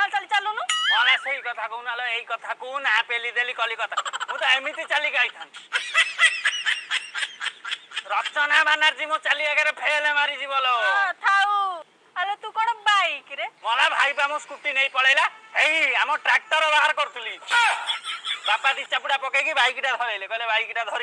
सही कथा कहूना लो एई कथा को ना पेली देली कलिकता मु तो एमिति चली गई था रचना बनर्जी मु चली अगर फेल मारी जी बोलो थाऊ अरे तू कोन बाइक रे मला भाई बा मु स्कूटी नहीं पळेला एई हम ट्रैक्टर बाहर करतुली बापा दी चपुड़ा पके की बाइक टा धरैले कहले बाइक टा धर